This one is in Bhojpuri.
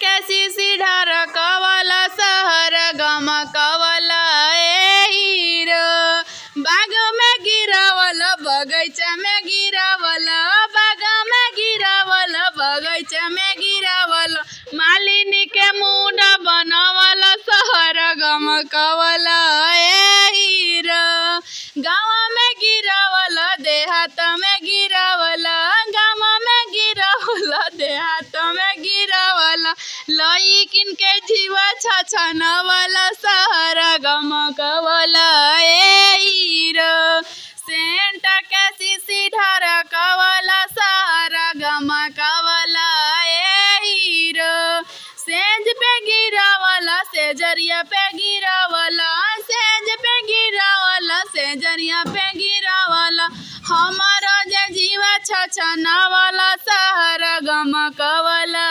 कैसी सीढ़ा रकवला सहर गम कवला ए हीरो। बाग में गिरावल बगैचा में गिरावल, बाग में गिरावल बगैचा में गिरावल, मालिनी के मुंड बनवल सहर गम कवला ए हीरो। गाँव में गिरावल देहात में गिरावल, गाँव में गिरावल देहात में गिरावल, लइकिन के जीवा छछनवल सहर गम कवला ए हीरो। सेंट कैसी सीढ़ा रकवला सहर गम कवला ए हीरो। सेंज पे गिरावला सेजरिया पे गिरावला, सेंज पे गिरावला सेजरिया पे गिरावला, हमारा जे जीवा छछनवला सहर गम कवला